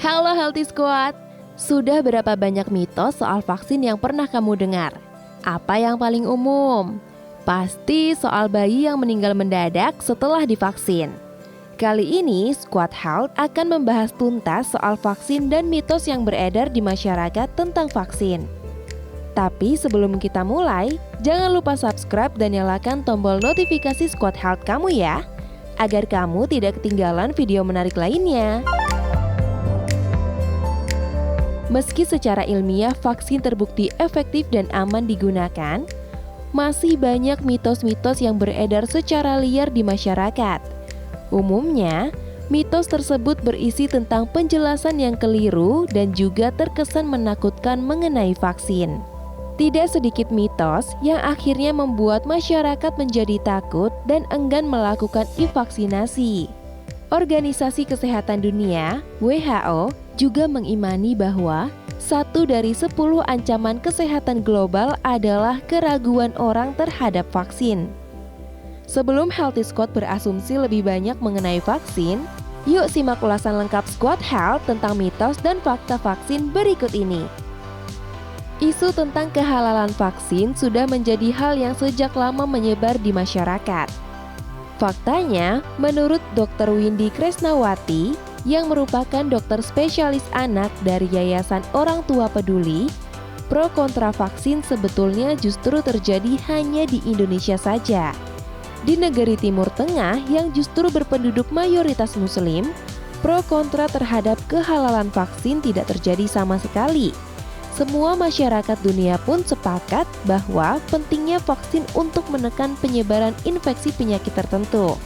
Halo Healthy Squad, sudah berapa banyak mitos soal vaksin yang pernah kamu dengar? Apa yang paling umum? Pasti soal bayi yang meninggal mendadak setelah divaksin. Kali ini Squad Health akan membahas tuntas soal vaksin dan mitos yang beredar di masyarakat tentang vaksin. Tapi sebelum kita mulai, jangan lupa subscribe dan nyalakan tombol notifikasi Squad Health kamu ya, agar kamu tidak ketinggalan video menarik lainnya. Meski secara ilmiah vaksin terbukti efektif dan aman digunakan, masih banyak mitos-mitos yang beredar secara liar di masyarakat. Umumnya, mitos tersebut berisi tentang penjelasan yang keliru dan juga terkesan menakutkan mengenai vaksin. Tidak sedikit mitos yang akhirnya membuat masyarakat menjadi takut dan enggan melakukan vaksinasi. Organisasi Kesehatan Dunia, WHO, juga mengimani bahwa 1 dari 10 ancaman kesehatan global adalah keraguan orang terhadap vaksin. Sebelum Healthy Squad berasumsi lebih banyak mengenai vaksin, yuk simak ulasan lengkap Squad Health tentang mitos dan fakta vaksin berikut ini. Isu tentang kehalalan vaksin sudah menjadi hal yang sejak lama menyebar di masyarakat. Faktanya, menurut Dr. Windy Kresnawati, yang merupakan dokter spesialis anak dari Yayasan Orang Tua Peduli, pro kontra vaksin sebetulnya justru terjadi hanya di Indonesia saja. Di negeri Timur Tengah yang justru berpenduduk mayoritas Muslim, pro kontra terhadap kehalalan vaksin tidak terjadi sama sekali. Semua masyarakat dunia pun sepakat bahwa pentingnya vaksin untuk menekan penyebaran infeksi penyakit tertentu.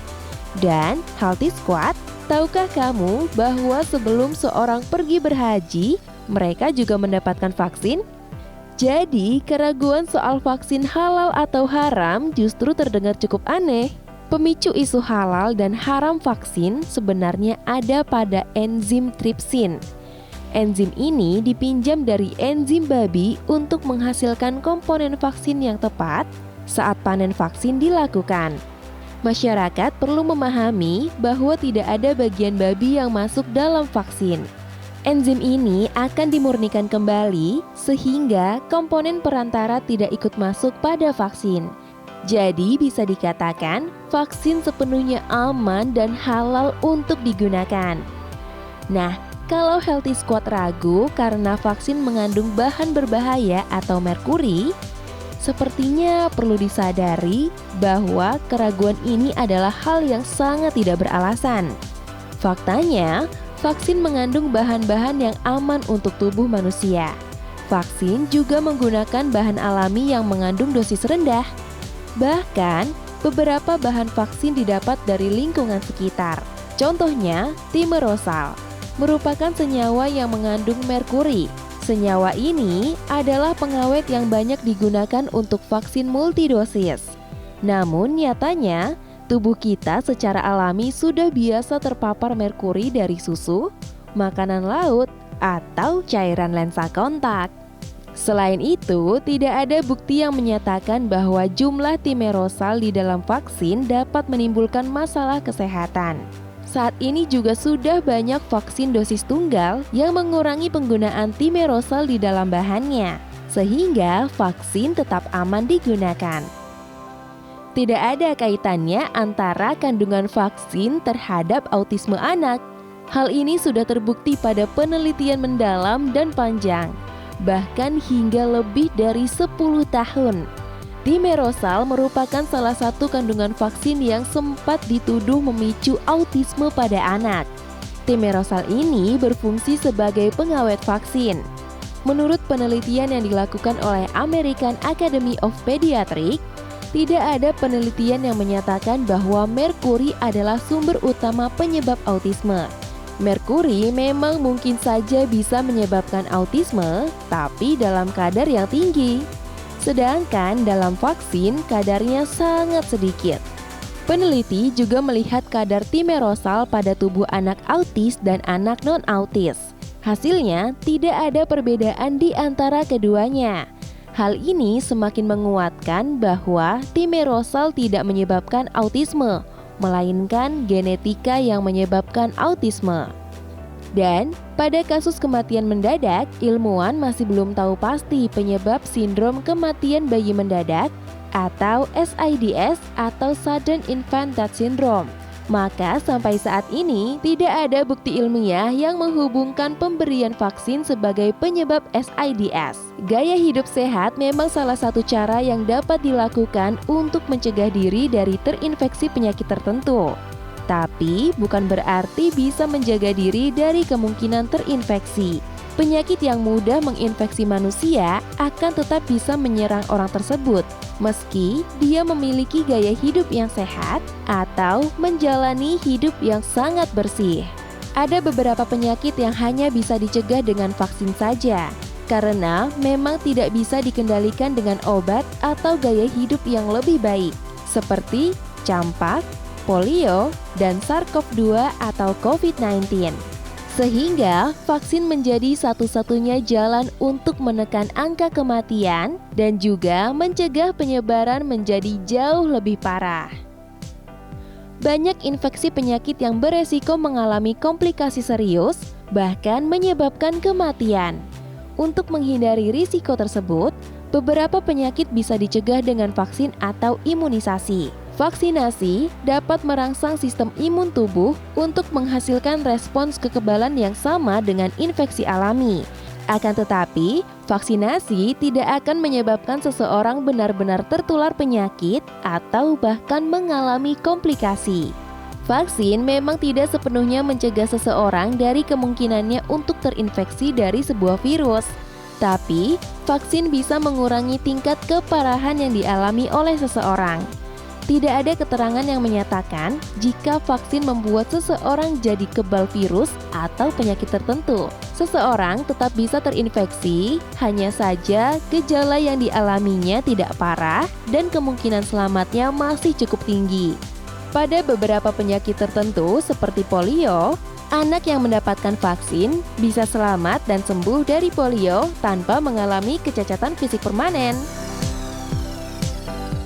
Dan Healthy Squad, tahukah kamu bahwa sebelum seorang pergi berhaji, mereka juga mendapatkan vaksin? Jadi, keraguan soal vaksin halal atau haram justru terdengar cukup aneh. Pemicu isu halal dan haram vaksin sebenarnya ada pada enzim tripsin. Enzim ini dipinjam dari enzim babi untuk menghasilkan komponen vaksin yang tepat saat panen vaksin dilakukan. Masyarakat perlu memahami bahwa tidak ada bagian babi yang masuk dalam vaksin. Enzim ini akan dimurnikan kembali sehingga komponen perantara tidak ikut masuk pada vaksin. Jadi bisa dikatakan vaksin sepenuhnya aman dan halal untuk digunakan. Nah, kalau Healthy Squad ragu karena vaksin mengandung bahan berbahaya atau merkuri, sepertinya perlu disadari bahwa keraguan ini adalah hal yang sangat tidak beralasan. Faktanya, vaksin mengandung bahan-bahan yang aman untuk tubuh manusia. Vaksin juga menggunakan bahan alami yang mengandung dosis rendah. Bahkan, beberapa bahan vaksin didapat dari lingkungan sekitar. Contohnya, thimerosal merupakan senyawa yang mengandung merkuri. Senyawa ini adalah pengawet yang banyak digunakan untuk vaksin multidosis. Namun nyatanya, tubuh kita secara alami sudah biasa terpapar merkuri dari susu, makanan laut, atau cairan lensa kontak. Selain itu, tidak ada bukti yang menyatakan bahwa jumlah thimerosal di dalam vaksin dapat menimbulkan masalah kesehatan. Saat ini juga sudah banyak vaksin dosis tunggal yang mengurangi penggunaan thimerosal di dalam bahannya, sehingga vaksin tetap aman digunakan. Tidak ada kaitannya antara kandungan vaksin terhadap autisme anak. Hal ini sudah terbukti pada penelitian mendalam dan panjang, bahkan hingga lebih dari 10 tahun. Thimerosal merupakan salah satu kandungan vaksin yang sempat dituduh memicu autisme pada anak. Thimerosal ini berfungsi sebagai pengawet vaksin. Menurut penelitian yang dilakukan oleh American Academy of Pediatrics, tidak ada penelitian yang menyatakan bahwa merkuri adalah sumber utama penyebab autisme. Merkuri memang mungkin saja bisa menyebabkan autisme, tapi dalam kadar yang tinggi. Sedangkan dalam vaksin kadarnya sangat sedikit. Peneliti juga melihat kadar thimerosal pada tubuh anak autis dan anak non-autis. Hasilnya tidak ada perbedaan di antara keduanya. Hal ini semakin menguatkan bahwa thimerosal tidak menyebabkan autisme, melainkan genetika yang menyebabkan autisme. Dan pada kasus kematian mendadak, ilmuwan masih belum tahu pasti penyebab sindrom kematian bayi mendadak atau SIDS atau Sudden Infant Death Syndrome. Maka sampai saat ini tidak ada bukti ilmiah yang menghubungkan pemberian vaksin sebagai penyebab SIDS. Gaya hidup sehat memang salah satu cara yang dapat dilakukan untuk mencegah diri dari terinfeksi penyakit tertentu. Tapi bukan berarti bisa menjaga diri dari kemungkinan terinfeksi. Penyakit yang mudah menginfeksi manusia akan tetap bisa menyerang orang tersebut, meski dia memiliki gaya hidup yang sehat atau menjalani hidup yang sangat bersih. Ada beberapa penyakit yang hanya bisa dicegah dengan vaksin saja, karena memang tidak bisa dikendalikan dengan obat atau gaya hidup yang lebih baik, seperti campak, polio, dan SARS-CoV-2 atau COVID-19. Sehingga vaksin menjadi satu-satunya jalan untuk menekan angka kematian dan juga mencegah penyebaran menjadi jauh lebih parah. Banyak infeksi penyakit yang beresiko mengalami komplikasi serius, bahkan menyebabkan kematian. Untuk menghindari risiko tersebut, beberapa penyakit bisa dicegah dengan vaksin atau imunisasi. Vaksinasi dapat merangsang sistem imun tubuh untuk menghasilkan respons kekebalan yang sama dengan infeksi alami. Akan tetapi, vaksinasi tidak akan menyebabkan seseorang benar-benar tertular penyakit atau bahkan mengalami komplikasi. Vaksin memang tidak sepenuhnya mencegah seseorang dari kemungkinannya untuk terinfeksi dari sebuah virus. Tapi, vaksin bisa mengurangi tingkat keparahan yang dialami oleh seseorang. Tidak ada keterangan yang menyatakan jika vaksin membuat seseorang jadi kebal virus atau penyakit tertentu. Seseorang tetap bisa terinfeksi, hanya saja gejala yang dialaminya tidak parah dan kemungkinan selamatnya masih cukup tinggi. Pada beberapa penyakit tertentu seperti polio, anak yang mendapatkan vaksin bisa selamat dan sembuh dari polio tanpa mengalami kecacatan fisik permanen.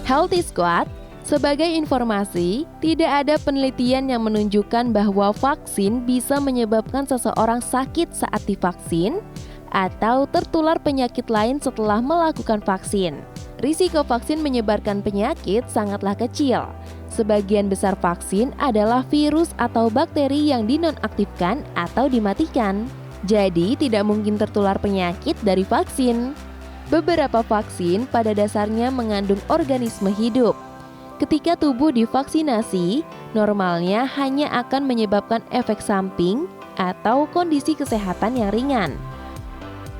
Healthy Squad. Sebagai informasi, tidak ada penelitian yang menunjukkan bahwa vaksin bisa menyebabkan seseorang sakit saat divaksin atau tertular penyakit lain setelah melakukan vaksin. Risiko vaksin menyebarkan penyakit sangatlah kecil. Sebagian besar vaksin adalah virus atau bakteri yang dinonaktifkan atau dimatikan. Jadi tidak mungkin tertular penyakit dari vaksin. Beberapa vaksin pada dasarnya mengandung organisme hidup. Ketika tubuh divaksinasi, normalnya hanya akan menyebabkan efek samping atau kondisi kesehatan yang ringan.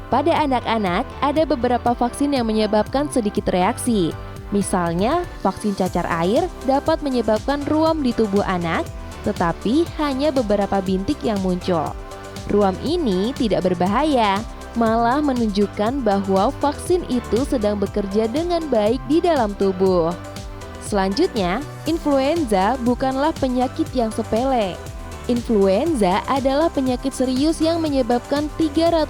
Pada anak-anak, ada beberapa vaksin yang menyebabkan sedikit reaksi. Misalnya, vaksin cacar air dapat menyebabkan ruam di tubuh anak, tetapi hanya beberapa bintik yang muncul. Ruam ini tidak berbahaya, malah menunjukkan bahwa vaksin itu sedang bekerja dengan baik di dalam tubuh. Selanjutnya, influenza bukanlah penyakit yang sepele. Influenza adalah penyakit serius yang menyebabkan 300.000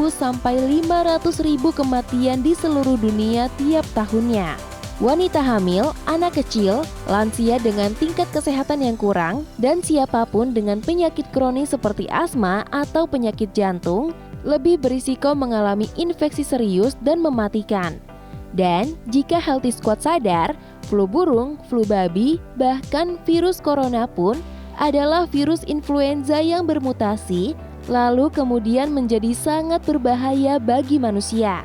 sampai 500.000 kematian di seluruh dunia tiap tahunnya. Wanita hamil, anak kecil, lansia dengan tingkat kesehatan yang kurang, dan siapapun dengan penyakit kronis seperti asma atau penyakit jantung lebih berisiko mengalami infeksi serius dan mematikan. Dan jika Healthy Squad sadar, flu burung, flu babi, bahkan virus corona pun adalah virus influenza yang bermutasi, lalu kemudian menjadi sangat berbahaya bagi manusia.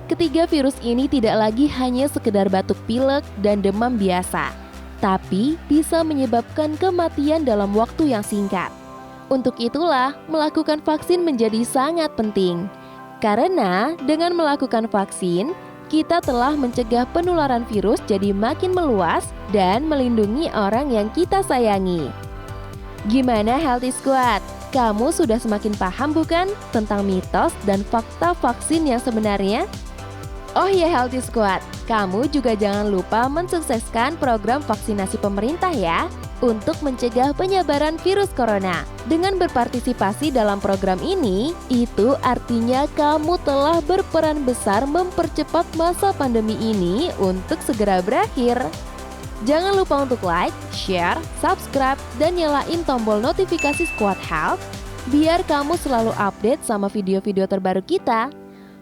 Ketiga virus ini tidak lagi hanya sekedar batuk pilek dan demam biasa, tapi bisa menyebabkan kematian dalam waktu yang singkat. Untuk itulah, melakukan vaksin menjadi sangat penting. Karena dengan melakukan vaksin, kita telah mencegah penularan virus jadi makin meluas dan melindungi orang yang kita sayangi. Gimana Healthy Squad? Kamu sudah semakin paham bukan tentang mitos dan fakta vaksin yang sebenarnya? Oh ya Healthy Squad, kamu juga jangan lupa mensukseskan program vaksinasi pemerintah ya, untuk mencegah penyebaran virus corona. Dengan berpartisipasi dalam program ini, itu artinya kamu telah berperan besar mempercepat masa pandemi ini untuk segera berakhir. Jangan lupa untuk like, share, subscribe, dan nyalain tombol notifikasi Squad Health Biar kamu selalu update sama video-video terbaru kita,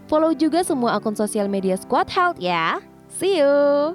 follow juga semua akun sosial media Squad Health ya. See you!